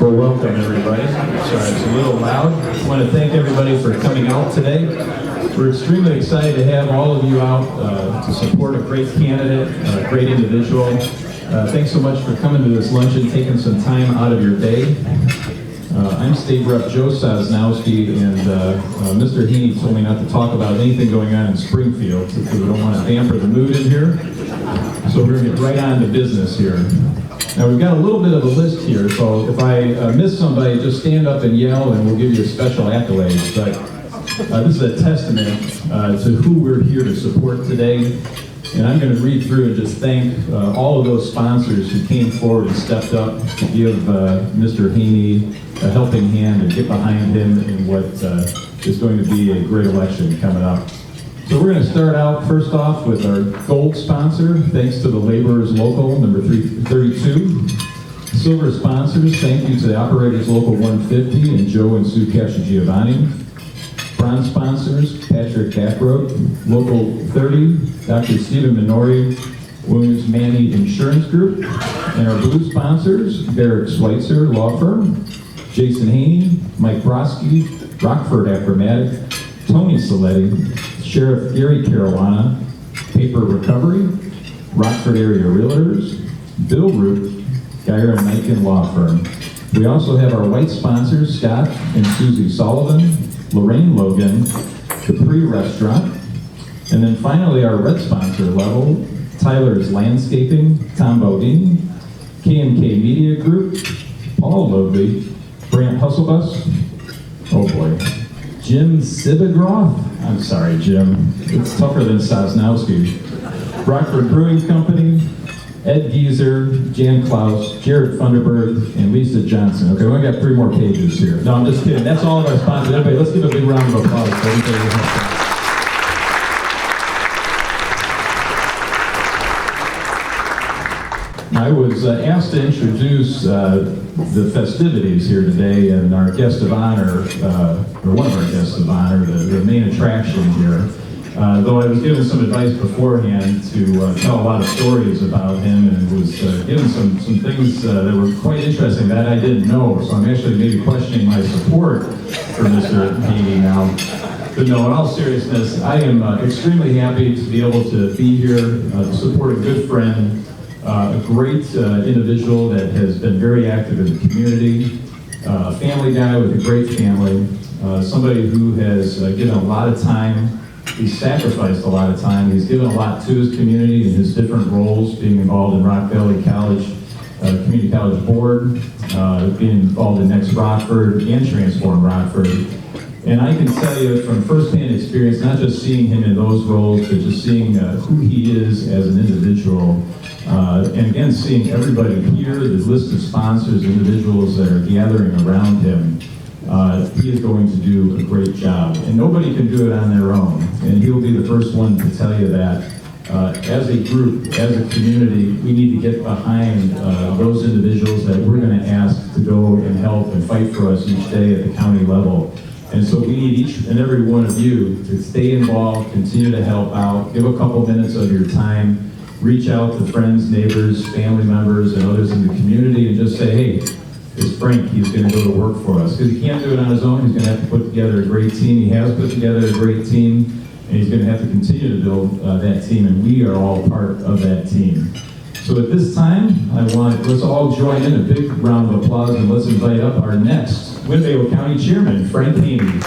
Well, welcome everybody. Sorry, it's a little loud. I want to thank everybody for coming out today. We're extremely excited to have all of you out to support a great candidate, a great individual. Thanks so much for coming to this luncheon, taking some time out of your day. I'm State Rep Joe Sosnowski, and Mr. Haney told me not to talk about anything going on in Springfield because we don't want to damper the mood in here. So we're going to get right on to business here. Now we've got a little bit of a list here, so if I miss somebody, just stand up and yell and we'll give you a special accolade. But this is a testament to who we're here to support today. And I'm going to read through and just thank all of those sponsors who came forward and stepped up to give Mr. Haney a helping hand and get behind him in what is going to be a great election coming up. So we're going to start out first off with our gold sponsor, thanks to the Laborers Local, number 332. Silver sponsors, thank you to the Operators Local 150 and Joe and Sue Cascigiovanni. Bronze sponsors, Patrick Backroad, Local 30, Dr. Stephen Minori, Williams Manny Insurance Group. And our blue sponsors, Derek Schweitzer Law Firm, Jason Haney, Mike Broski, Rockford Acromatic, Tony Saletti, Sheriff Gary Caruana, Paper Recovery, Rockford Area Realtors, Bill Root, Geyer and Niken Law Firm. We also have our white sponsors, Scott and Susie Sullivan, Lorraine Logan, Capri Restaurant, and then finally our red sponsor level, Tyler's Landscaping, Tom Bodine, K&K Media Group, Paul Lovely, Brant Hustlebus, oh boy, Jim Sibigroff, I'm sorry Jim, it's tougher than Sosnowski, Rockford Brewing Company, Ed Geezer, Jan Klaus, Jared Funderburg, and Lisa Johnson. Okay, we only got 3 more pages here. No, I'm just kidding. That's all of our sponsors. Everybody, let's give a big round of applause for everybody. I was asked to introduce the festivities here today, and our guest of honor, or one of our guests of honor, the main attraction here. Though I was given some advice beforehand to tell a lot of stories about him, and was given some things that were quite interesting that I didn't know, so I'm actually maybe questioning my support for Mr. Haney now. But no, in all seriousness, I am extremely happy to be able to be here to support a good friend, a great individual that has been very active in the community, a family guy with a great family, somebody who has given a lot of time. He's sacrificed a lot of time. He's given a lot to his community in his different roles, being involved in Rock Valley College, Community College Board, being involved in Next Rockford and Transform Rockford. And I can tell you from firsthand experience, not just seeing him in those roles, but just seeing who he is as an individual. And again, seeing everybody here, the list of sponsors, individuals that are gathering around him. He is going to do a great job, and nobody can do it on their own, and he'll be the first one to tell you that. As a group, as a community, we need to get behind those individuals that we're going to ask to go and help and fight for us each day at the county level. And so we need each and every one of you to stay involved, continue to help out, give a couple minutes of your time, reach out to friends, neighbors, family members, and others in the community, and just say, hey, it's Frank, he's going to go to work for us. Because he can't do it on his own, he's going to have to put together a great team. He has put together a great team, and he's going to have to continue to build that team, and we are all part of that team. So at this time, let's all join in a big round of applause, and let's invite up our next Winnebago County Chairman, Frank Haney.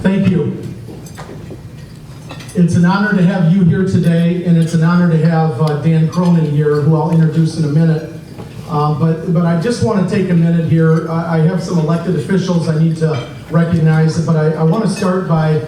Thank you. It's an honor to have you here today, and it's an honor to have Dan Cronin here, who I'll introduce in a minute. But I just want to take a minute here. I have some elected officials I need to recognize, but I want to start by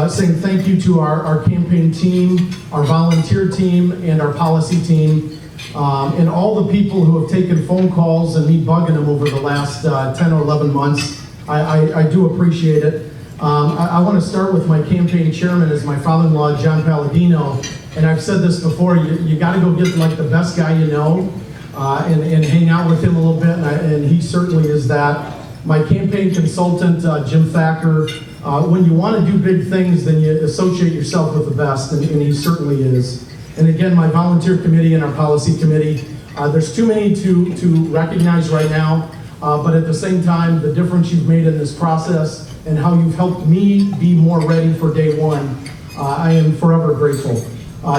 saying thank you to our campaign team, our volunteer team, and our policy team, and all the people who have taken phone calls and me bugging them over the last 10 or 11 months. I do appreciate it. I want to start with my campaign chairman, as my father-in-law, John Palladino, and I've said this before, you got to go get like the best guy you know and hang out with him a little bit, and he certainly is that. My campaign consultant, Jim Thacker, When you want to do big things, then you associate yourself with the best, and he certainly is. And again, my volunteer committee and our policy committee, there's too many to recognize right now, but at the same time, the difference you've made in this process and how you've helped me be more ready for day one, I am forever grateful.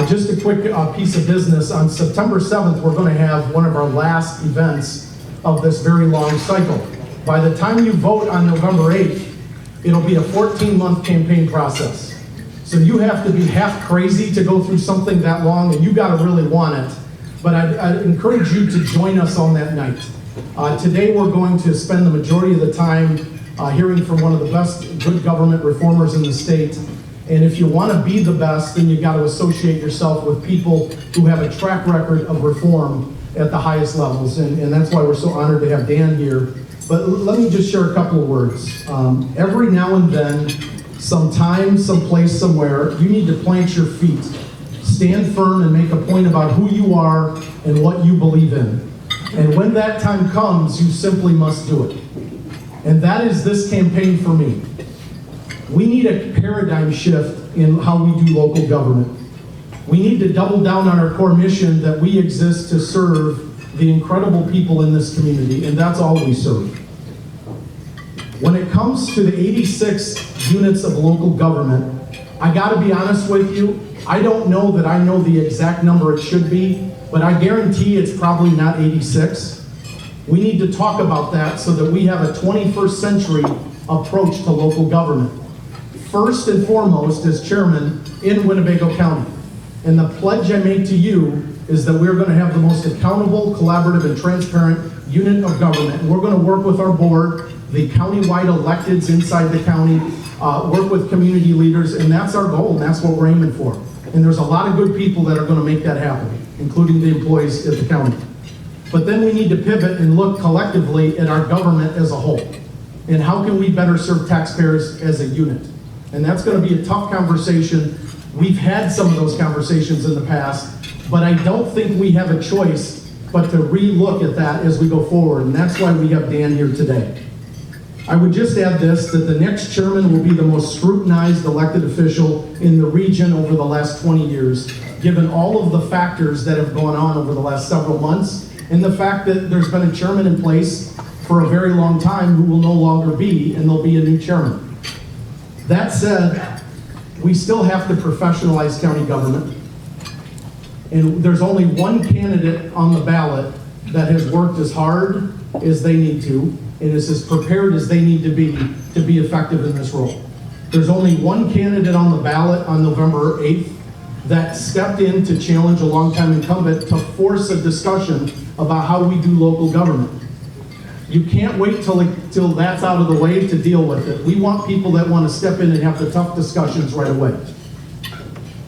Just a quick piece of business. On September 7th, we're going to have one of our last events of this very long cycle. By the time you vote on November 8th, it'll be a 14-month campaign process. So you have to be half crazy to go through something that long, and you got to really want it. But I'd encourage you to join us on that night. Today we're going to spend the majority of the time hearing from one of the best good government reformers in the state. And if you want to be the best, then you've got to associate yourself with people who have a track record of reform at the highest levels. And that's why we're so honored to have Dan here. But let me just share a couple of words. Every now and then, sometime, someplace, somewhere, you need to plant your feet. Stand firm and make a point about who you are and what you believe in. And when that time comes, you simply must do it. And that is this campaign for me. We need a paradigm shift in how we do local government. We need to double down on our core mission that we exist to serve the incredible people in this community, and that's all we serve. When it comes to the 86 units of local government, I gotta be honest with you, I don't know that I know the exact number it should be, but I guarantee it's probably not 86. We need to talk about that so that we have a 21st century approach to local government. First and foremost, as chairman in Winnebago County, and the pledge I make to you is that we're going to have the most accountable, collaborative, and transparent unit of government. We're going to work with our board, the county-wide electeds inside the county, work with community leaders, and that's our goal, and that's what we're aiming for. And there's a lot of good people that are going to make that happen, including the employees at the county. But then we need to pivot and look collectively at our government as a whole. And how can we better serve taxpayers as a unit? And that's going to be a tough conversation. We've had some of those conversations in the past, but I don't think we have a choice but to re-look at that as we go forward, and that's why we have Dan here today. I would just add this, that the next chairman will be the most scrutinized elected official in the region over the last 20 years, given all of the factors that have gone on over the last several months, and the fact that there's been a chairman in place for a very long time who will no longer be, and there'll be a new chairman. That said, we still have to professionalize county government. And there's only one candidate on the ballot that has worked as hard as they need to, and is as prepared as they need to be effective in this role. There's only one candidate on the ballot on November 8th that stepped in to challenge a longtime incumbent to force a discussion about how we do local government. You can't wait till that's out of the way to deal with it. We want people that want to step in and have the tough discussions right away.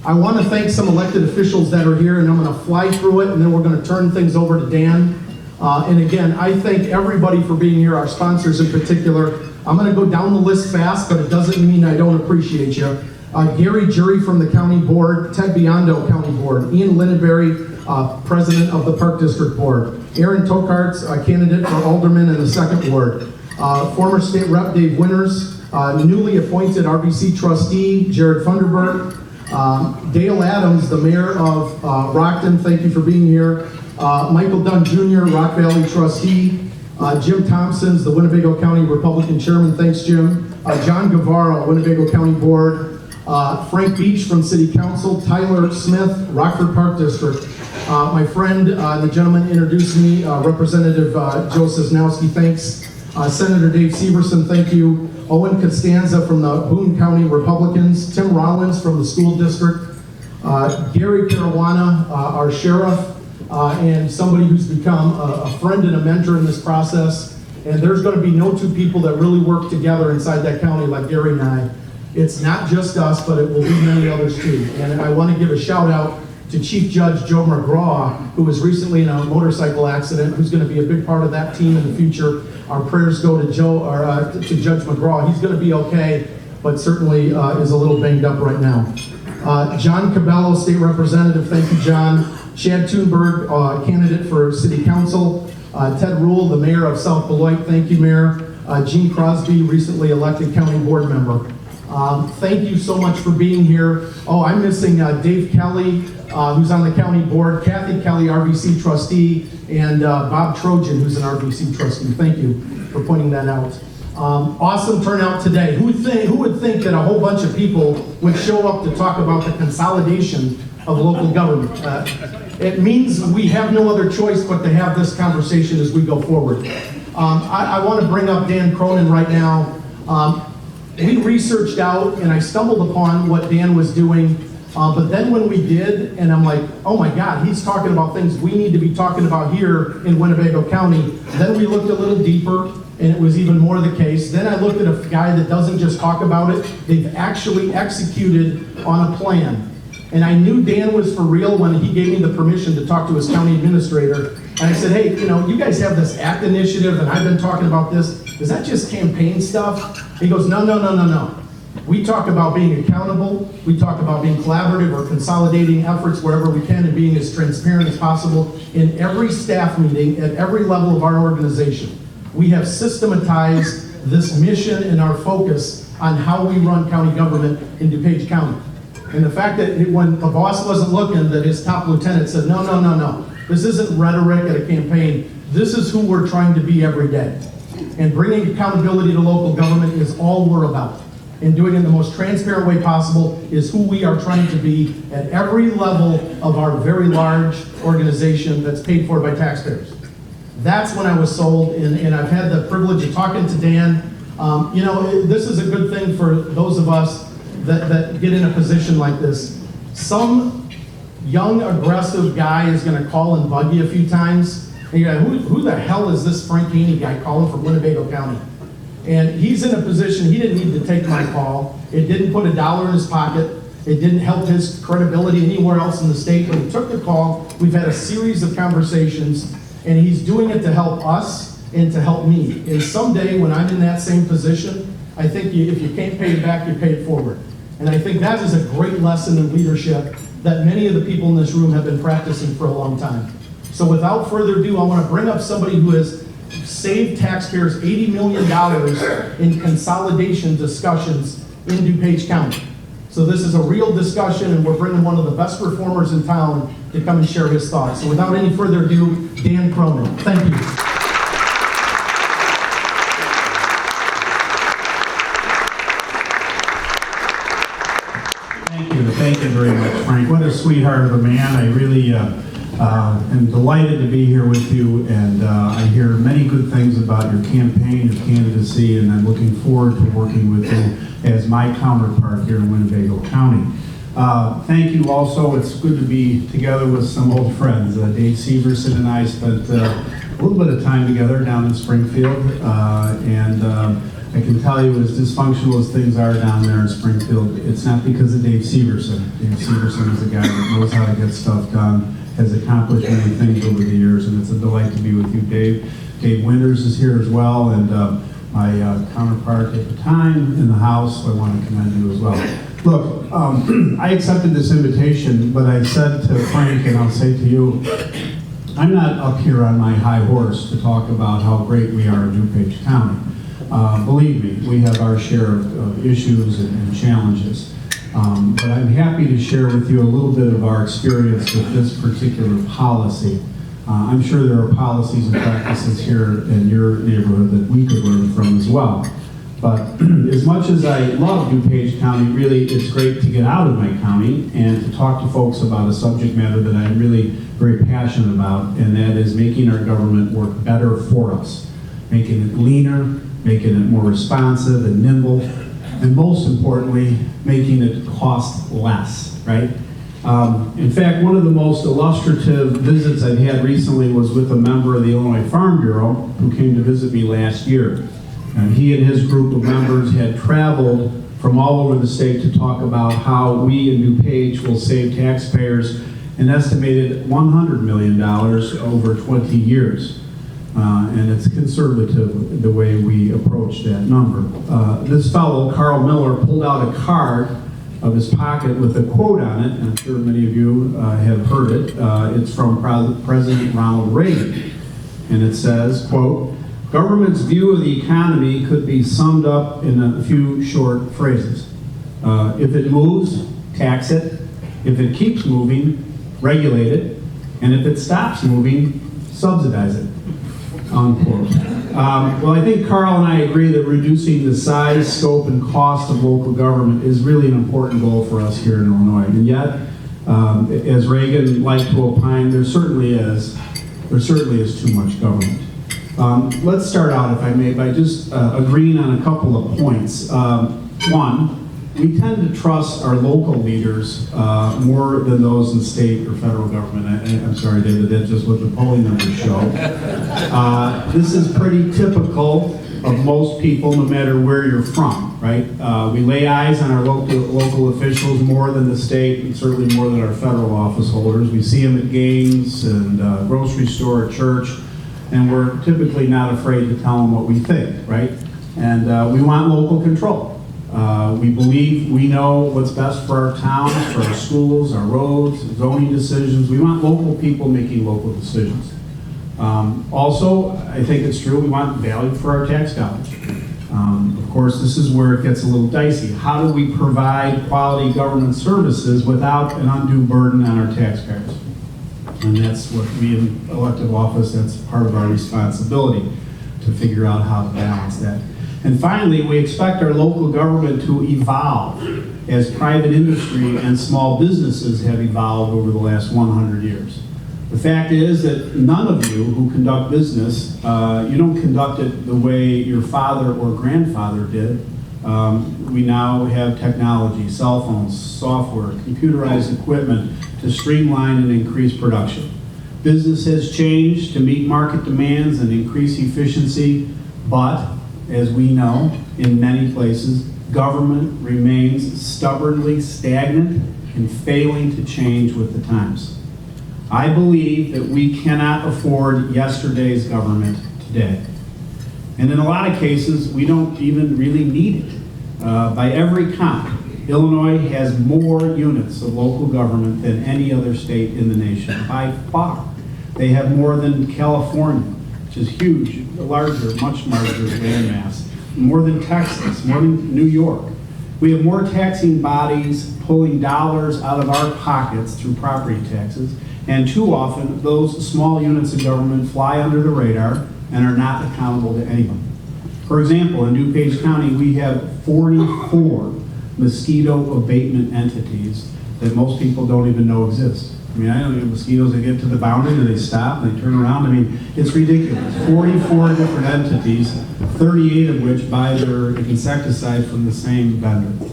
I want to thank some elected officials that are here, and I'm going to fly through it, and then we're going to turn things over to Dan. And again, I thank everybody for being here, our sponsors in particular. I'm going to go down the list fast, but it doesn't mean I don't appreciate you. Gary Jury from the county board, Ted Biondo, county board, Ian Lindenberry, president of the Park District Board, Aaron Tokarts, candidate for alderman in the 2nd Ward, former state rep Dave Winters, newly appointed RBC trustee Jared Funderburg, Dale Adams, the mayor of Rockton, thank you for being here, Michael Dunn Jr., Rock Valley trustee, Jim Thompson's the Winnebago County Republican chairman, thanks Jim, John Guevara, Winnebago County Board, Frank Beach from City Council, Tyler Smith, Rockford Park District. My friend, the gentleman introduced me, Representative Joe Sosnowski, thanks. Senator Dave Severson, thank you. Owen Costanza from the Boone County Republicans. Tim Rollins from the school district. Gary Caruana, our sheriff, and somebody who's become a friend and a mentor in this process. And there's going to be no two people that really work together inside that county like Gary and I. It's not just us, but it will be many others too. And I want to give a shout out to Chief Judge Joe McGraw, who was recently in a motorcycle accident, who's going to be a big part of that team in the future. Our prayers go to Joe, or to Judge McGraw. He's going to be okay, but certainly is a little banged up right now. John Cabello, State Representative, thank you, John. Chad Thunberg, candidate for City Council. Ted Rule, the Mayor of South Beloit, thank you, Mayor. Gene Crosby, recently elected County Board Member. Thank you so much for being here. Oh, I'm missing Dave Kelly, who's on the county board, Kathy Kelly, RVC trustee, and Bob Trojan, who's an RVC trustee. Thank you for pointing that out. Awesome turnout today. Who would think that a whole bunch of people would show up to talk about the consolidation of local government? It means we have no other choice but to have this conversation as we go forward. I want to bring up Dan Cronin right now. We researched out and I stumbled upon what Dan was doing, but then when we did, and I'm like, oh my God, he's talking about things we need to be talking about here in Winnebago County. Then we looked a little deeper, and it was even more the case. Then I looked at a guy that doesn't just talk about it, they've actually executed on a plan. And I knew Dan was for real when he gave me the permission to talk to his county administrator. And I said, hey, you guys have this ACT initiative, and I've been talking about this. Is that just campaign stuff? He goes, no. We talk about being accountable. We talk about being collaborative or consolidating efforts wherever we can and being as transparent as possible. In every staff meeting, at every level of our organization, we have systematized this mission and our focus on how we run county government in DuPage County. And the fact that when the boss wasn't looking, that his top lieutenant said, no. This isn't rhetoric at a campaign. This is who we're trying to be every day. And bringing accountability to local government is all we're about. And doing it in the most transparent way possible is who we are trying to be at every level of our very large organization that's paid for by taxpayers. That's when I was sold, and I've had the privilege of talking to Dan. This is a good thing for those of us that get in a position like this. Some young, aggressive guy is going to call and bug you a few times. And you're like, who the hell is this Frank Haney guy calling from Winnebago County? And he's in a position, he didn't need to take my call. It didn't put $1 in his pocket. It didn't help his credibility anywhere else in the state. When he took the call, we've had a series of conversations, and he's doing it to help us and to help me. And someday, when I'm in that same position, I think if you can't pay it back, you pay it forward. And I think that is a great lesson in leadership that many of the people in this room have been practicing for a long time. So without further ado, I want to bring up somebody who has saved taxpayers $80 million in consolidation discussions in DuPage County. So this is a real discussion, and we're bringing one of the best performers in town to come and share his thoughts. So without any further ado, Dan Cronin. Thank you. Thank you very much, Frank. What a sweetheart of a man. I really am delighted to be here with you, and I hear many good things about your campaign, your candidacy, and I'm looking forward to working with you as my counterpart here in Winnebago County. Thank you also. It's good to be together with some old friends. Dave Severson and I spent a little bit of time together down in Springfield, and I can tell you, as dysfunctional as things are down there in Springfield, it's not because of Dave Severson. Dave Severson is a guy that knows how to get stuff done, has accomplished many things over the years, and it's a delight to be with you, Dave. Dave Winters is here as well, and my counterpart at the time in the House, so I want to commend you as well. Look, I accepted this invitation, but I said to Frank, and I'll say to you, I'm not up here on my high horse to talk about how great we are in DuPage County. Believe me, we have our share of issues and challenges. But I'm happy to share with you a little bit of our experience with this particular policy. I'm sure there are policies and practices here in your neighborhood that we could learn from as well. But as much as I love DuPage County, really it's great to get out of my county and to talk to folks about a subject matter that I'm really very passionate about, and that is making our government work better for us, making it leaner, making it more responsive and nimble, and most importantly, making it cost less, right? In fact, one of the most illustrative visits I've had recently was with a member of the Illinois Farm Bureau who came to visit me last year. And he and his group of members had traveled from all over the state to talk about how we in DuPage will save taxpayers an estimated $100 million over 20 years. And it's conservative the way we approach that number. This fellow, Carl Miller, pulled out a card of his pocket with a quote on it, and I'm sure many of you have heard it. It's from President Ronald Reagan, and it says, quote, "Government's view of the economy could be summed up in a few short phrases. If it moves, tax it. If it keeps moving, regulate it. And if it stops moving, subsidize it. Unquote. Well, I think Carl and I agree that reducing the size, scope, and cost of local government is really an important goal for us here in Illinois. And yet, as Reagan liked to opine, there certainly is too much government. Let's start out, if I may, by just agreeing on a couple of points. One, we tend to trust our local leaders more than those in state or federal government. I'm sorry, David, that's just what the polling numbers show. This is pretty typical of most people, no matter where you're from, right? We lay eyes on our local officials more than the state, and certainly more than our federal office holders. We see them at games and grocery store, church, and we're typically not afraid to tell them what we think, right? And we want local control. We believe we know what's best for our towns, for our schools, our roads, zoning decisions. We want local people making local decisions. Also, I think it's true, we want value for our tax dollars. Of course, this is where it gets a little dicey. How do we provide quality government services without an undue burden on our taxpayers? And that's what we in elected office, that's part of our responsibility to figure out how to balance that. And finally, we expect our local government to evolve as private industry and small businesses have evolved over the last 100 years. The fact is that none of you who conduct business, you don't conduct it the way your father or grandfather did. We now have technology, cell phones, software, computerized equipment to streamline and increase production. Business has changed to meet market demands and increase efficiency, but as we know, in many places, government remains stubbornly stagnant and failing to change with the times. I believe that we cannot afford yesterday's government today. And in a lot of cases, we don't even really need it. By every count, Illinois has more units of local government than any other state in the nation, by far. They have more than California, which is huge, larger, much larger landmass, more than Texas, more than New York. We have more taxing bodies pulling dollars out of our pockets through property taxes, and too often those small units of government fly under the radar and are not accountable to anyone. For example, in DuPage County, we have 44 mosquito abatement entities that most people don't even know exist. I mean, I don't know, mosquitoes, they get to the boundary and they stop and they turn around. I mean, it's ridiculous. 44 different entities, 38 of which buy their insecticide from the same vendor.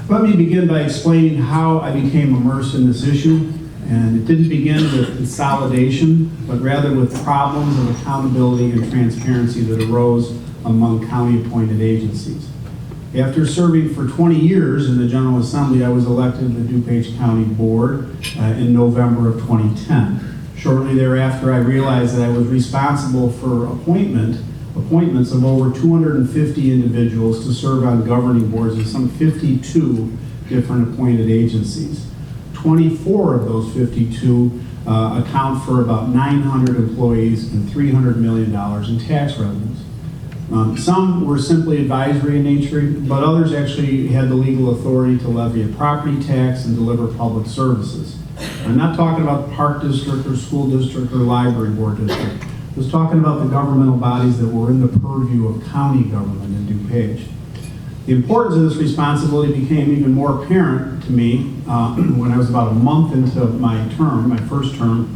Let me begin by explaining how I became immersed in this issue. And it didn't begin with consolidation, but rather with problems of accountability and transparency that arose among county-appointed agencies. After serving for 20 years in the General Assembly, I was elected to the DuPage County Board in November of 2010. Shortly thereafter, I realized that I was responsible for appointments of over 250 individuals to serve on governing boards in some 52 different appointed agencies. 24 of those 52 account for about 900 employees and $300 million in tax revenues. Some were simply advisory in nature, but others actually had the legal authority to levy a property tax and deliver public services. I'm not talking about the park district or school district or library board district. I was talking about the governmental bodies that were in the purview of county government in DuPage. The importance of this responsibility became even more apparent to me when I was about a month into my first term,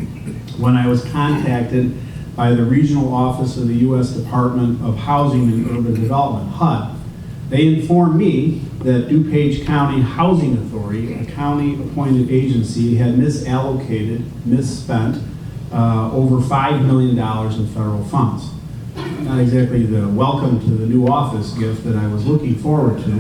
when I was contacted by the Regional Office of the U.S. Department of Housing and Urban Development, HUD. They informed me that DuPage County Housing Authority, a county-appointed agency, had misspent over $5 million in federal funds. Not exactly the welcome to the new office gift that I was looking forward to.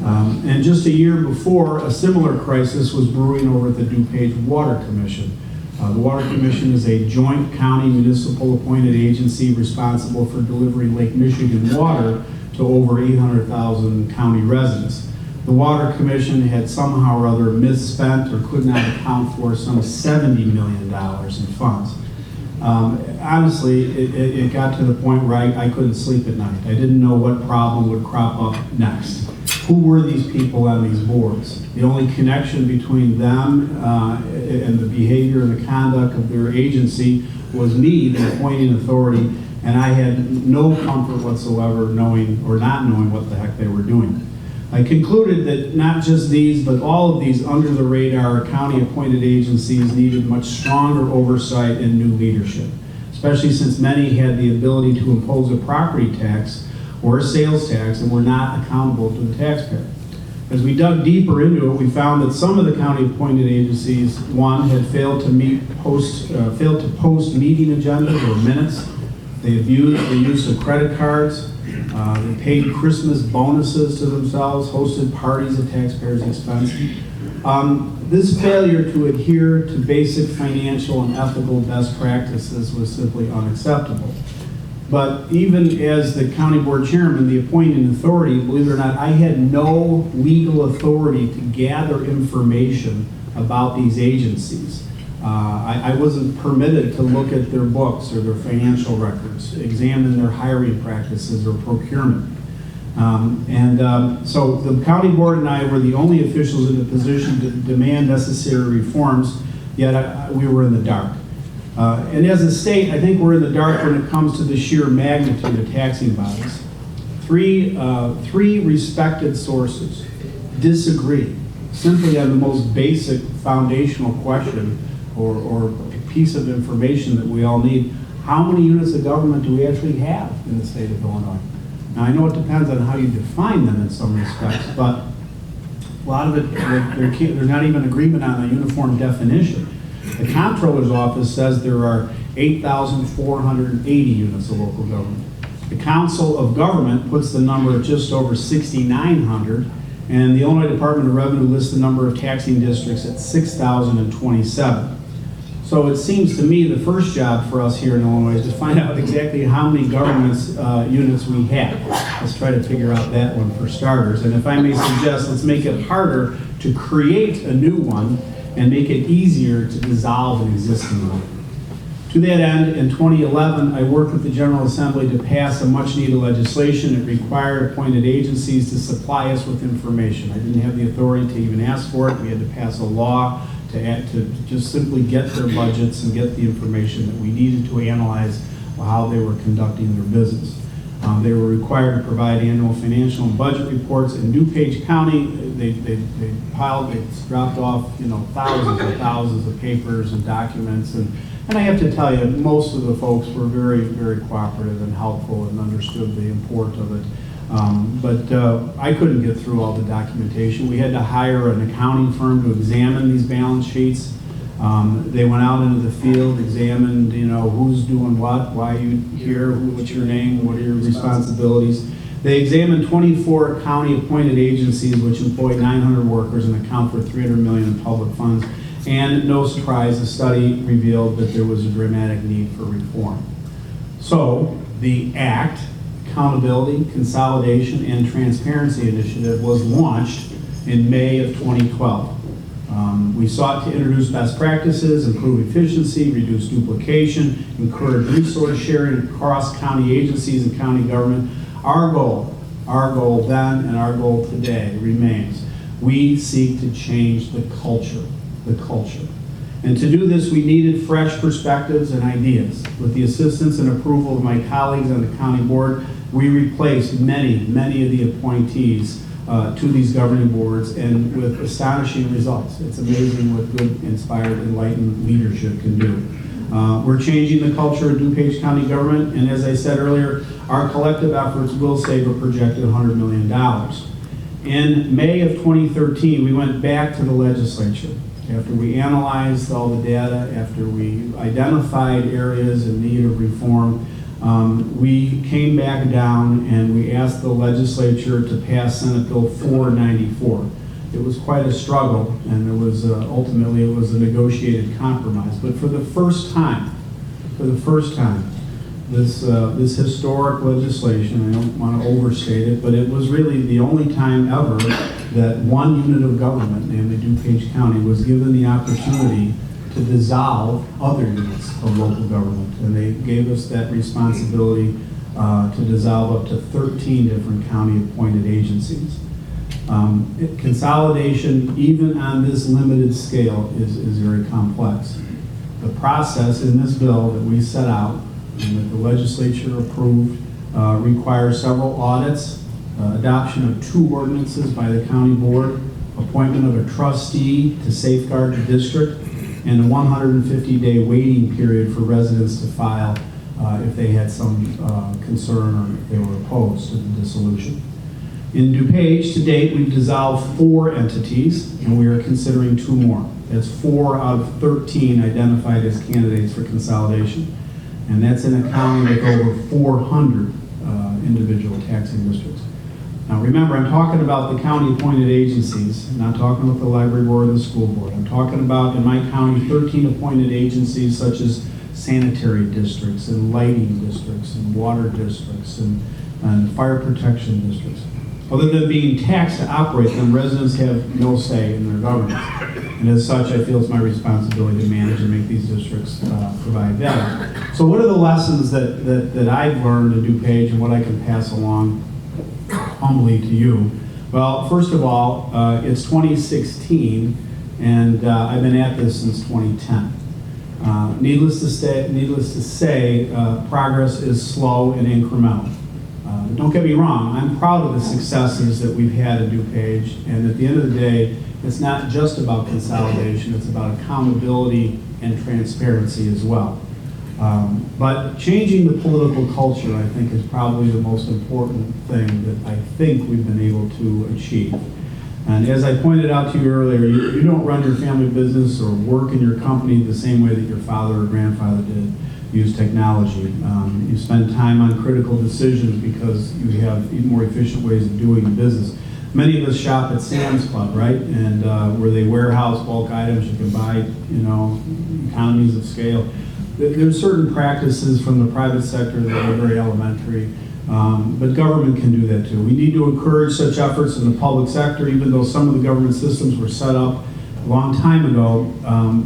And just a year before, a similar crisis was brewing over at the DuPage Water Commission. The Water Commission is a joint county municipal appointed agency responsible for delivering Lake Michigan water to over 800,000 county residents. The Water Commission had somehow or other misspent or could not account for some $70 million in funds. Honestly, it got to the point where I couldn't sleep at night. I didn't know what problem would crop up next. who were these people on these boards. The only connection between them and the behavior and the conduct of their agency was me, the appointing authority, and I had no comfort whatsoever knowing or not knowing what the heck they were doing. I concluded that not just these, but all of these under-the-radar county-appointed agencies needed much stronger oversight and new leadership, especially since many had the ability to impose a property tax or a sales tax and were not accountable to the taxpayer. As we dug deeper into it, we found that some of the county-appointed agencies, one, had failed to post meeting agendas or minutes. They abused the use of credit cards. They paid Christmas bonuses to themselves, hosted parties at taxpayers' expense. This failure to adhere to basic financial and ethical best practices was simply unacceptable. But even as the county board chairman, the appointing authority, believe it or not, I had no legal authority to gather information about these agencies. I wasn't permitted to look at their books or their financial records, examine their hiring practices or procurement. So the county board and I were the only officials in a position to demand necessary reforms, yet we were in the dark. And as a state, I think we're in the dark when it comes to the sheer magnitude of taxing bodies. Three respected sources disagree simply on the most basic foundational question or piece of information that we all need. How many units of government do we actually have in the state of Illinois? Now, I know it depends on how you define them in some respects, but a lot of it, there's not even agreement on a uniform definition. The comptroller's office says there are 8,480 units of local government. The Council of Government puts the number at just over 6,900, and the Illinois Department of Revenue lists the number of taxing districts at 6,027. So it seems to me the first job for us here in Illinois is to find out exactly how many government units we have. Let's try to figure out that one for starters. And if I may suggest, let's make it harder to create a new one and make it easier to dissolve an existing one. To that end, in 2011, I worked with the General Assembly to pass a much-needed legislation that required appointed agencies to supply us with information. I didn't have the authority to even ask for it. We had to pass a law to just simply get their budgets and get the information that we needed to analyze how they were conducting their business. They were required to provide annual financial and budget reports. In DuPage County, they dropped off, thousands and thousands of papers and documents. And I have to tell you, most of the folks were very, very cooperative and helpful and understood the import of it. But I couldn't get through all the documentation. We had to hire an accounting firm to examine these balance sheets. They went out into the field, examined, who's doing what, why are you here, what's your name, what are your responsibilities. They examined 24 county-appointed agencies which employ 900 workers and account for $300 million in public funds. And no surprise, the study revealed that there was a dramatic need for reform. So the ACT, Accountability, Consolidation and Transparency Initiative, was launched in May of 2012. We sought to introduce best practices, improve efficiency, reduce duplication, encourage resource sharing across county agencies and county government. Our goal then and our goal today remains: we seek to change the culture. And to do this, we needed fresh perspectives and ideas. With the assistance and approval of my colleagues on the county board, we replaced many of the appointees to these governing boards, and with astonishing results. It's amazing what good, inspired, enlightened leadership can do. We're changing the culture of DuPage County government, and as I said earlier, our collective efforts will save a projected $100 million. In May of 2013, we went back to the legislature. After we analyzed all the data, after we identified areas in need of reform, we came back down and we asked the legislature to pass Senate Bill 494. It was quite a struggle, and ultimately it was a negotiated compromise. But for the first time, this historic legislation, I don't want to overstate it, but it was really the only time ever that one unit of government, namely DuPage County, was given the opportunity to dissolve other units of local government. And they gave us that responsibility to dissolve up to 13 different county-appointed agencies. Consolidation, even on this limited scale, is very complex. The process in this bill that we set out and that the legislature approved requires several audits, adoption of 2 ordinances by the county board, appointment of a trustee to safeguard the district, and a 150-day waiting period for residents to file if they had some concern or if they were opposed to the dissolution. In DuPage, to date, we've dissolved 4 entities, and we are considering 2 more. That's 4 out of 13 identified as candidates for consolidation. And that's in a county with over 400 individual taxing districts. Now remember, I'm talking about the county-appointed agencies, I'm not talking about the library board or the school board. I'm talking about, in my county, 13 appointed agencies such as sanitary districts and lighting districts and water districts and fire protection districts. Other than being taxed to operate them, residents have no say in their governance. And as such, I feel it's my responsibility to manage and make these districts provide value. So what are the lessons that I've learned in DuPage and what I can pass along humbly to you? Well, first of all, it's 2016, and I've been at this since 2010. Needless to say, progress is slow and incremental. Don't get me wrong, I'm proud of the successes that we've had at DuPage, and at the end of the day, it's not just about consolidation, it's about accountability and transparency as well. But changing the political culture, I think, is probably the most important thing that I think we've been able to achieve. And as I pointed out to you earlier, you don't run your family business or work in your company the same way that your father or grandfather did. Use technology. You spend time on critical decisions because you have more efficient ways of doing business. Many of us shop at Sam's Club, right? And where they warehouse bulk items, you can buy, economies of scale. There's certain practices from the private sector that are very elementary, but government can do that too. We need to encourage such efforts in the public sector, even though some of the government systems were set up a long time ago.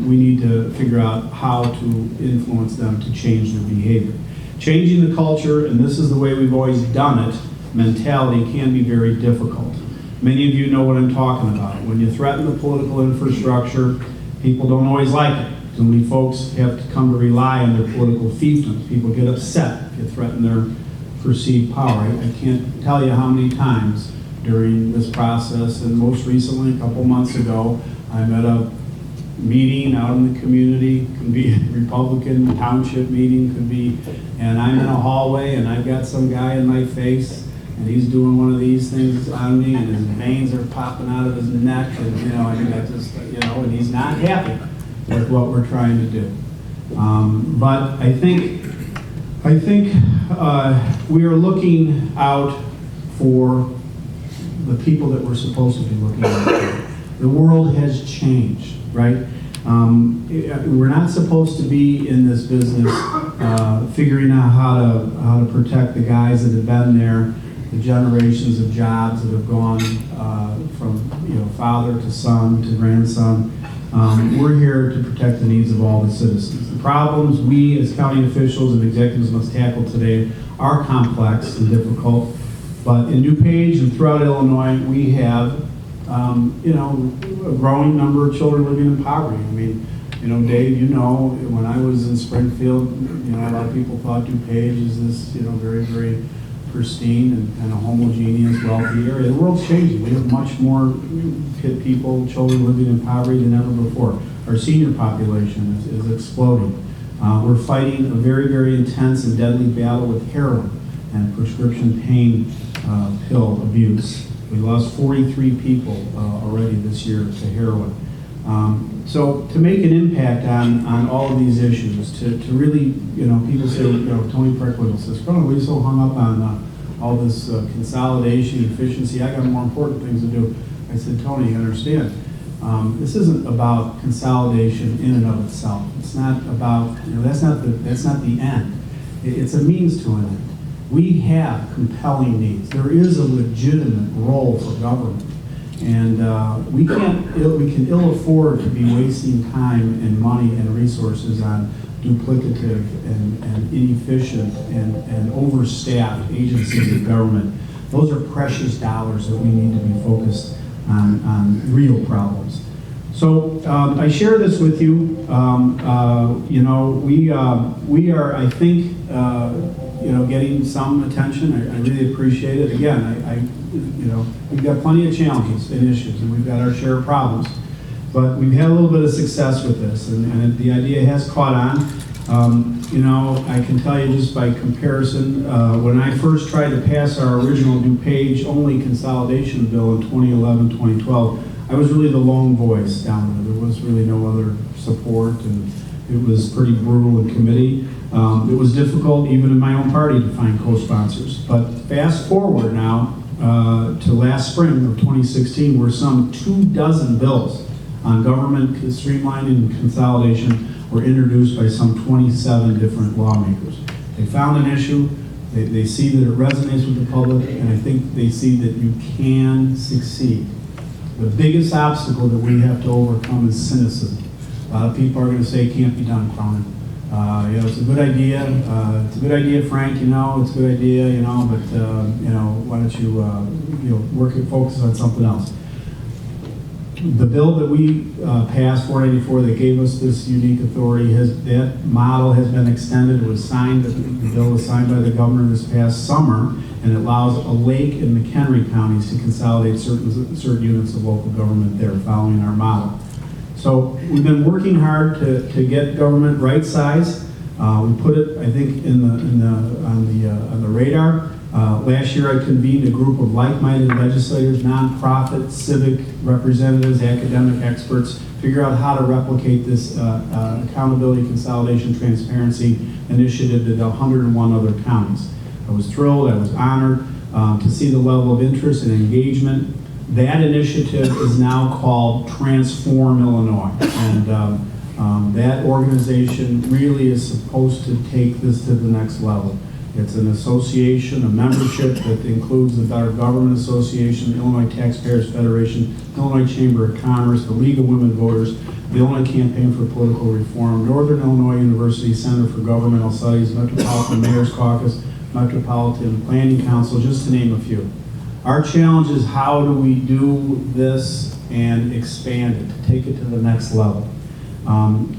We need to figure out how to influence them to change their behavior. Changing the culture, and this is the way we've always done it, mentality can be very difficult. Many of you know what I'm talking about. When you threaten the political infrastructure, people don't always like it. Too many folks have to come to rely on their political fiefdoms. People get upset if you threaten their perceived power. I can't tell you how many times during this process, and most recently, a couple months ago, I'm at a meeting out in the community, could be a Republican township meeting, could be, and I'm in a hallway and I've got some guy in my face and he's doing one of these things on me and his veins are popping out of his neck and and he's not happy with what we're trying to do. But I think we are looking out for the people that we're supposed to be looking out for. The world has changed, right? We're not supposed to be in this business figuring out how to protect the guys that have been there, the generations of jobs that have gone from father to son to grandson. We're here to protect the needs of all the citizens. The problems we as county officials and executives must tackle today are complex and difficult, but in DuPage and throughout Illinois, we have a growing number of children living in poverty. I mean, Dave, when I was in Springfield, a lot of people thought DuPage is this, very, very pristine and kind of homogeneous, wealthy area. The world's changing. We have much more people, children living in poverty than ever before. Our senior population is exploding. We're fighting a very, very intense and deadly battle with heroin and prescription pain pill abuse. We lost 43 people already this year to heroin. So to make an impact on all of these issues, to really, people say, Tony Preckwill says, Cronin, we're so hung up on all this consolidation, efficiency, I got more important things to do. I said, Tony, you understand, this isn't about consolidation in and of itself. It's not about, that's not the end. It's a means to an end. We have compelling needs. There is a legitimate role for government. And we can ill afford to be wasting time and money and resources on duplicative and inefficient and overstaffed agencies of government Those are precious dollars that we need to be focused on real problems. So I share this with you. You know, we are, I think, you know, getting some attention. I really appreciate it. Again, you know, we've got plenty of challenges and issues, and we've got our share of problems. But we've had a little bit of success with this, and the idea has caught on. You know, I can tell you just by comparison, when I first tried to pass our original DuPage only consolidation bill in 2011, 2012, I was really the lone voice down there. There was really no other support, and it was pretty brutal in committee. It was difficult even in my own party to find co-sponsors. But fast forward now to last spring of 2016, where some 24 bills on government streamlining and consolidation were introduced by some 27 different lawmakers. They found an issue, they see that it resonates with the public, and I think they see that you can succeed. The biggest obstacle that we have to overcome is cynicism. A lot of people are going to say it can't be done, Cronin. You know, it's a good idea. It's a good idea, Frank. You know, it's a good idea. You know, but you know, why don't you you know, work and focus on something else? The bill that we passed, 494, that gave us this unique authority, that model has been extended. It was signed. The bill was signed by the governor this past summer, and it allows a Lake and McHenry counties to consolidate certain units of local government there, following our model. So we've been working hard to get government right size. We put it, I think, on the radar. Last year I convened a group of like-minded legislators, nonprofit, civic representatives, academic experts, figure out how to replicate this accountability, consolidation, transparency initiative to 101 other counties. I was thrilled, I was honored to see the level of interest and engagement. That initiative is now called Transform Illinois, and that organization really is supposed to take this to the next level. It's an association, a membership that includes the Better Government Association, Illinois Taxpayers Federation, Illinois Chamber of Commerce, the League of Women Voters, the Illinois Campaign for Political Reform, Northern Illinois University Center for Governmental Studies, Metropolitan Mayor's Caucus, Metropolitan Planning Council, just to name a few. Our challenge is how do we do this and expand it, to take it to the next level.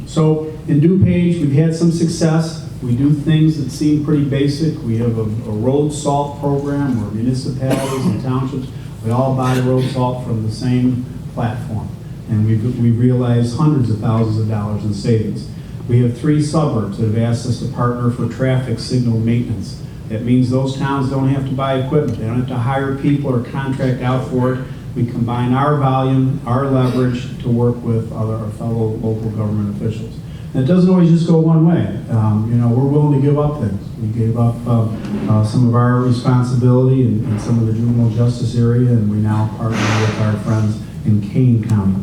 So in DuPage, we've had some success. We do things that seem pretty basic. We have a road salt program where municipalities and townships, we all buy road salt from the same platform. And we've realized hundreds of thousands of dollars in savings. We have 3 suburbs that have asked us to partner for traffic signal maintenance. That means those towns don't have to buy equipment. They don't have to hire people or contract out for it. We combine our volume, our leverage to work with our fellow local government officials. And it doesn't always just go one way. You know, we're willing to give up things. We gave up some of our responsibility in some of the juvenile justice area, and we now partner with our friends in Kane County.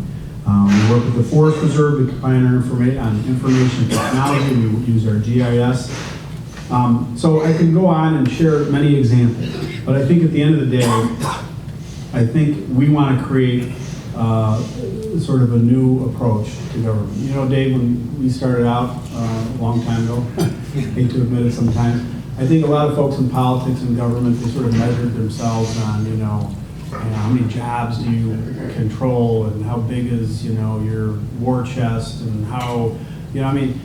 We work with the Forest Reserve to combine our information technology. We use our GIS. So I can go on and share many examples, but I think at the end of the day, I think we want to create sort of a new approach to government. You know, Dave, when we started out a long time ago, hate to admit it sometimes, I think a lot of folks in politics and government, they sort of measured themselves on, you know, how many jobs do you control, and how big is, you know, your war chest, and how, you know, I mean,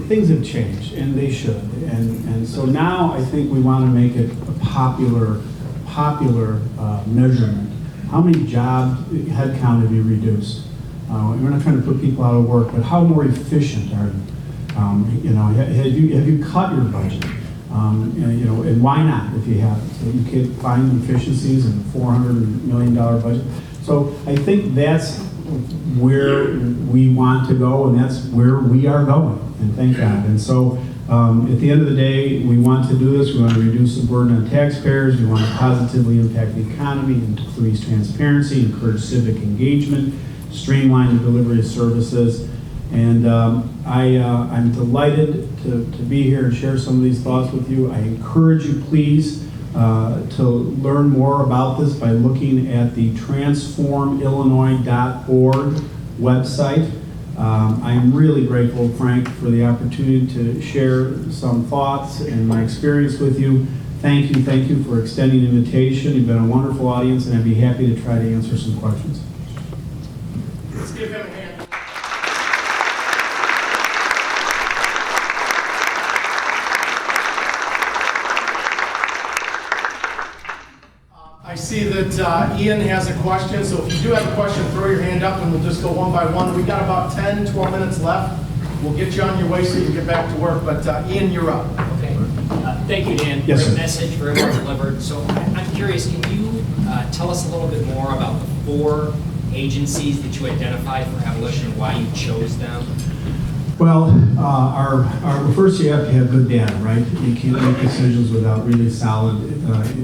things have changed, and they should. And so now I think we want to make it a popular measurement. How many job headcount have you reduced? We're not trying to put people out of work, but how more efficient are you? You know, have you cut your budget? You know, and why not if you haven't? So you can find efficiencies in a $400 million budget. So I think that's where we want to go, and that's where we are going, and thank God. And so at the end of the day, we want to do this. We want to reduce the burden on taxpayers. We want to positively impact the economy, increase transparency, encourage civic engagement, streamline the delivery of services. And I'm delighted to be here and share some of these thoughts with you. I encourage you, please, to learn more about this by looking at the transformillinois.org website. I'm really grateful, Frank, for the opportunity to share some thoughts and my experience with you. Thank you for extending the invitation. You've been a wonderful audience, and I'd be happy to try to answer some questions. Let's give him a hand. I see that Ian has a question, so if you do have a question, throw your hand up and we'll just go one by one. We've got about 10, 12 minutes left. We'll get you on your way so you can get back to work, but Ian, you're up. Okay. Thank you, Dan. Yes, Great sir. message, very well delivered. So I'm curious, can you tell us a little bit more about the 4 agencies that you identified for abolition and why you chose them? Well, first you have to have good data, right? You can't make decisions without really solid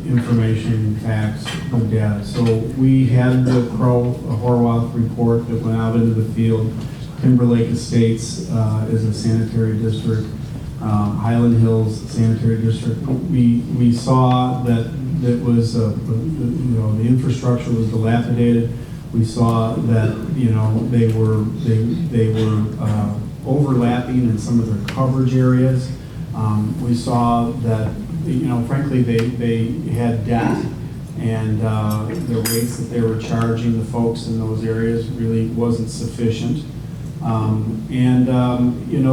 information, facts, good data. So we had the Horwath report that went out into the field. Timber Lake Estates is a sanitary district. Highland Hills Sanitary District. We saw that it was the infrastructure was dilapidated. We saw that they were overlapping in some of their coverage areas. We saw that frankly they had debt, and the rates that they were charging the folks in those areas really wasn't sufficient.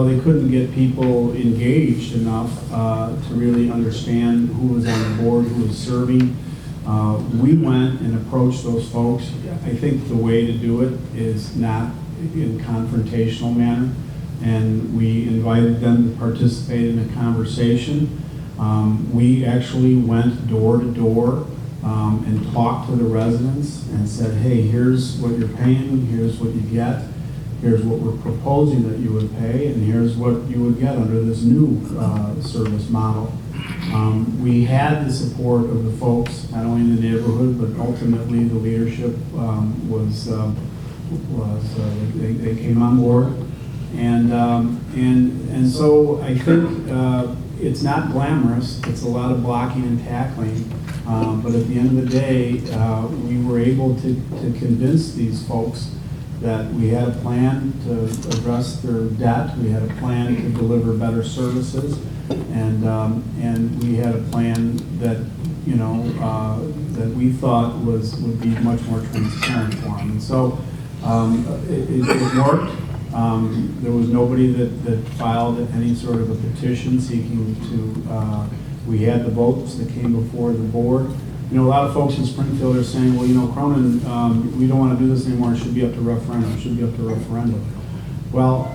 They couldn't get people engaged enough to really understand who was on the board, who was serving. We went and approached those folks. I think the way to do it is not in a confrontational manner, and we invited them to participate in a conversation. We actually went door to door and talked to the residents and said, hey, here's what you're paying, here's what you get. Here's what we're proposing that you would pay, and here's what you would get under this new service model. We had the support of the folks, not only in the neighborhood, but ultimately the leadership they came on board, and so I think it's not glamorous. It's a lot of blocking and tackling, but at the end of the day, we were able to convince these folks that we had a plan to address their debt, we had a plan to deliver better services, and we had a plan that that we thought would be much more transparent for them. And so it worked. There was nobody that filed any sort of a petition seeking to. We had the votes that came before the board. A lot of folks in Springfield are saying, well, Cronin, we don't want to do this anymore. It should be up to referendum. It should be up to referendum. Well,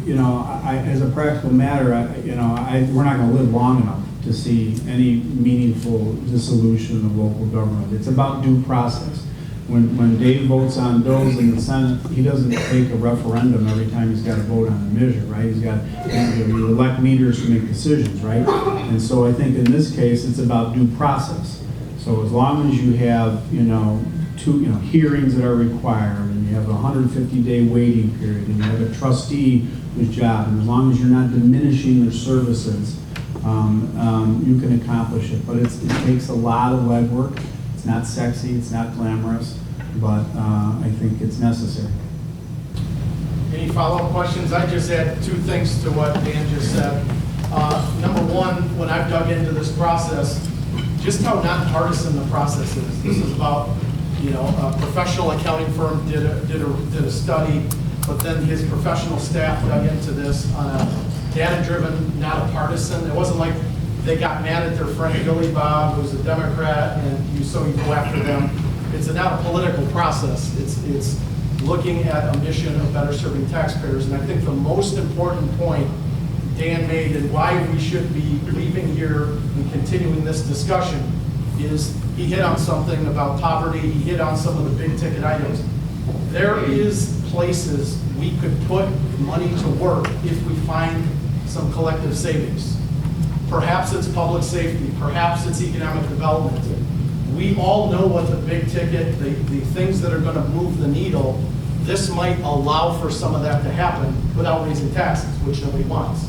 as a practical matter, we're not going to live long enough to see any meaningful dissolution of local government. It's about due process. When Dave votes on bills in the Senate, he doesn't take a referendum every time he's got to vote on a measure, right? You elect leaders to make decisions, right? And so I think in this case, it's about due process. So as long as you have, two hearings that are required, and you have a 150-day waiting period, and you have a trustee whose job, and as long as you're not diminishing their services, you can accomplish it. But it takes a lot of legwork. It's not sexy, it's not glamorous, but I think it's necessary. Any follow-up questions? I just add 2 things to what Dan just said. Number one, when I've dug into this process, just how nonpartisan the process is. This is about, a professional accounting firm did a study, but then his professional staff dug into this on a data-driven, not a partisan. It wasn't like they got mad at their friend Billy Bob, who's a Democrat, and you go after them. It's not a political process. It's looking at a mission of better serving taxpayers. And I think the most important point Dan made and why we should be leaving here and continuing this discussion is he hit on something about poverty. He hit on some of the big ticket items. There is places we could put money to work if we find some collective savings. Perhaps it's public safety, perhaps it's economic development. We all know what the big ticket, the things that are going to move the needle, this might allow for some of that to happen without raising taxes, which nobody wants.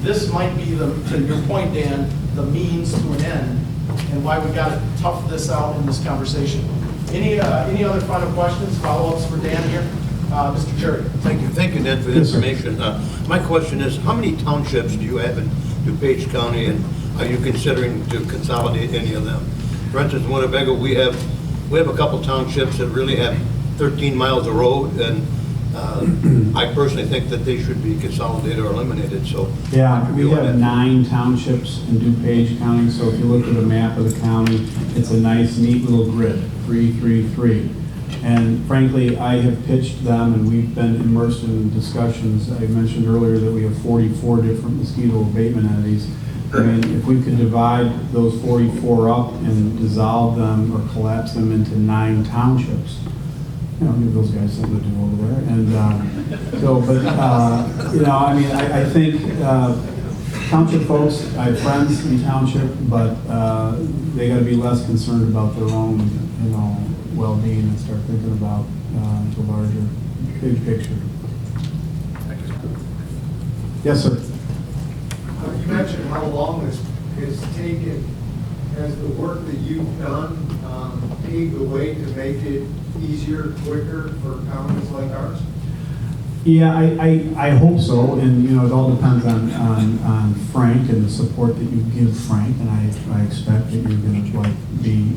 This might be, to your point, Dan, the means to an end, and why we got to tough this out in this conversation. Any other final questions, follow-ups for Dan here? Mr. Cherry. Thank you, Dan, for the information. My question is, how many townships do you have in DuPage County, and are you considering to consolidate any of them? For instance, in Winnebago, we have a couple townships that really have 13 miles of road, and I personally think that they should be consolidated or eliminated, so. Yeah, we have 9 townships in DuPage County, so if you look at a map of the county, it's a nice, neat little grid, 3-3-3. And frankly, I have pitched them, and we've been immersed in discussions. I mentioned earlier that we have 44 different mosquito abatement entities. I mean, if we could divide those 44 up and dissolve them or collapse them into 9 townships, you know, give those guys something to do over there. And you know, I mean, I think township folks, I have friends in township, but they got to be less concerned about their own, you know, well-being and start thinking about the larger, big picture. Yes, sir. You mentioned how long this has taken. Has the work that you've done paved the way to make it easier, quicker for counties like ours? Yeah, I hope so, and you know, it all depends on Frank and the support that you give Frank, and I expect that you're going to be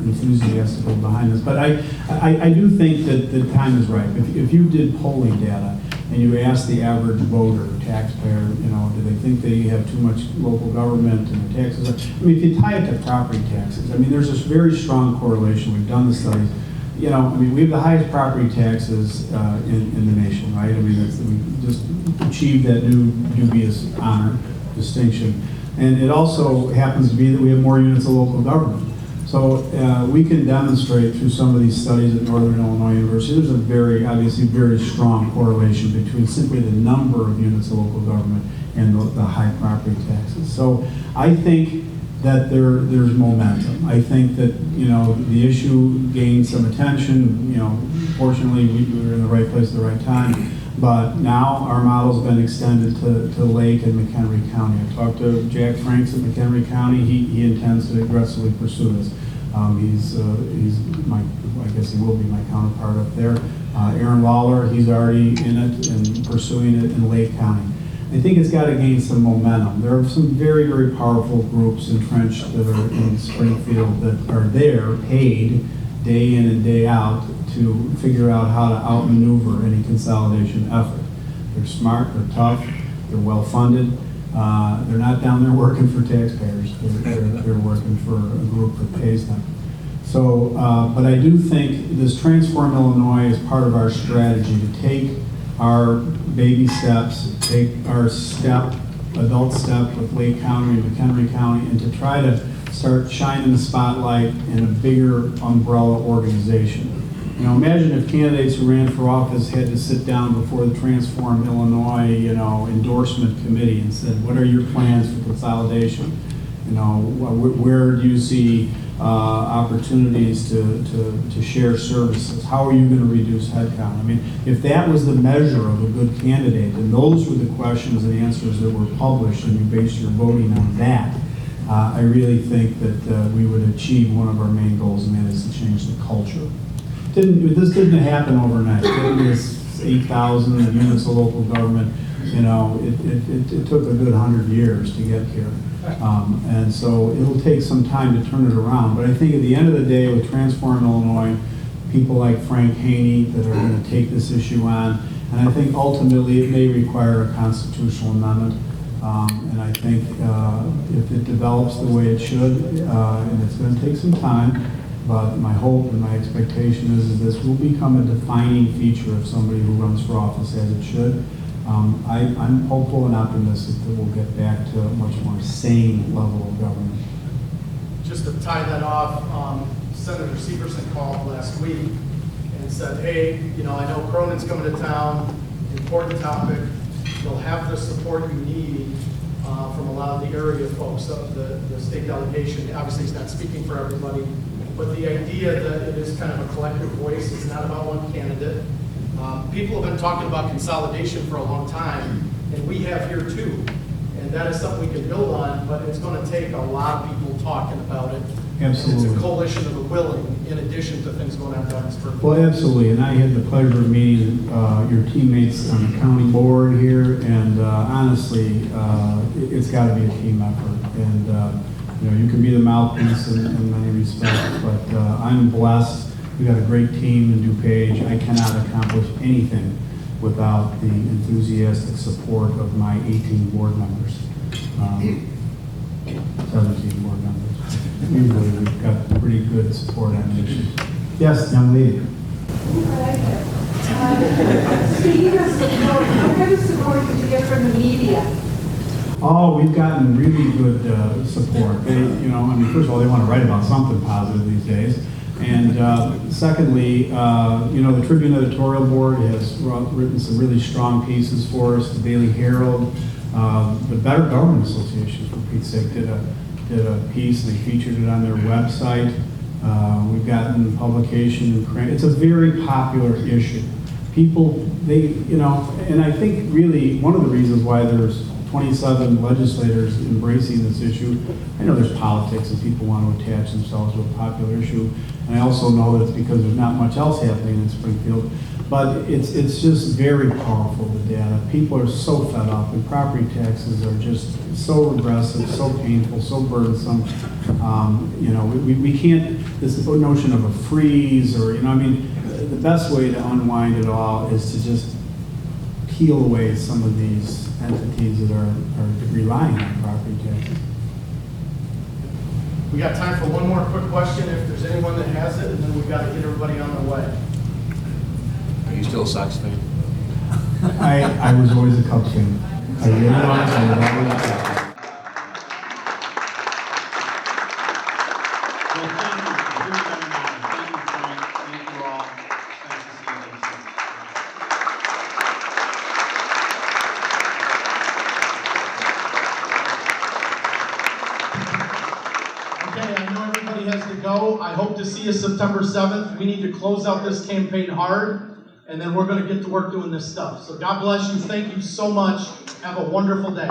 enthusiastically behind this. But I do think that the time is right. If you did polling data and you asked the average voter, taxpayer, you know, do they think they have too much local government and the taxes? I mean, if you tie it to property taxes, I mean, there's this very strong correlation. We've done the studies. You know, I mean, we have the highest property taxes in the nation, right? I mean, we just achieved that new dubious honor, distinction. And it also happens to be that we have more units of local government. So we can demonstrate through some of these studies at Northern Illinois University, there's a obviously very strong correlation between simply the number of units of local government and the high property taxes. So I think that there's momentum. I think that, you know, the issue gained some attention. You know, fortunately, we were in the right place at the right time. But now our model's been extended to Lake and McHenry County. I talked to Jack Franks at McHenry County. He intends to aggressively pursue this. He's my, I guess he will be my counterpart up there. Aaron Lawler, he's already in it and pursuing it in Lake County. I think it's got to gain some momentum. There are some very, very powerful groups entrenched that are in Springfield that are there, paid day in and day out to figure out how to outmaneuver any consolidation effort. They're smart, they're tough, they're well-funded. They're not down there working for taxpayers. They're working for a group that pays them. So, but I do think this Transform Illinois is part of our strategy to take our baby steps, take our adult step with Lake County and McHenry County, and to try to start shining the spotlight in a bigger umbrella organization. You know, imagine if candidates who ran for office had to sit down before the Transform Illinois, you know, endorsement committee and said, what are your plans for consolidation? You know, where do you see opportunities to share services? How are you going to reduce headcount? I mean, if that was the measure of a good candidate, and those were the questions and answers that were published, and you base your voting on that, I really think that we would achieve one of our main goals, and that is to change the culture. This didn't happen overnight. This 8,000 units of local government, you know, it took a good 100 years to get here. And so it'll take some time to turn it around. But I think at the end of the day, with Transform Illinois, people like Frank Haney that are going to take this issue on, and I think ultimately it may require a constitutional amendment. And I think if it develops the way it should, and it's going to take some time, but my hope and my expectation is this will become a defining feature of somebody who runs for office, as it should. I'm hopeful and optimistic that we'll get back to a much more sane level of government. Just to tie that off, Senator Severson called last week and said, hey, you know, I know Cronin's coming to town, important topic. You'll have the support you need from a lot of the area folks, the state delegation. Obviously, he's not speaking for everybody, but the idea that it is kind of a collective voice, it's not about one candidate. People have been talking about consolidation for a long time, and we have here too. And that is something we can build on, but it's going to take a lot of people talking about it And it's Absolutely. a coalition of the willing, in addition to things going on down in Springfield. Well, absolutely, and I had the pleasure of meeting your teammates on the county board here, and honestly, it's got to be a team effort. And you know, you can be the mouthpiece in many respects, but I'm blessed. We got a great team in DuPage. I cannot accomplish anything without the enthusiastic support of my 18 board members, 17 board members. Usually we've got pretty good support on the issue. Yes, young lady. Speaking of support, what kind of support did you get from the media? Oh, we've gotten really good support. They, you know, I mean, first of all, they want to write about something positive these days. And secondly, you know, the Tribune editorial board has written some really strong pieces for us. The Daily Herald, the Better Government Association, for Pete's sake, did a piece, and they featured it on their website. We've gotten publication in Cronin. It's a very popular issue. People, they, you know, and I think really one of the reasons why there's 27 legislators embracing this issue, I know there's politics and people want to attach themselves to a popular issue, and I also know that it's because there's not much else happening in Springfield, but it's just very powerful, the data. People are so fed up, and property taxes are just so regressive, so painful, so burdensome. You know, we can't, this notion of a freeze, or, you know, I mean, the best way to unwind it all is to just peel away some of these entities that are relying on property taxes. We got time for one more quick question, if there's anyone that has it, and then we've got to get everybody on their way. Are you still a Sox fan? I was always a Cubs fan. I really was. I was always a Cubs fan. I hope to see you September 7th. We need to close out this campaign hard, and then we're going to get to work doing this stuff. So God bless you. Thank you so much. Have a wonderful day.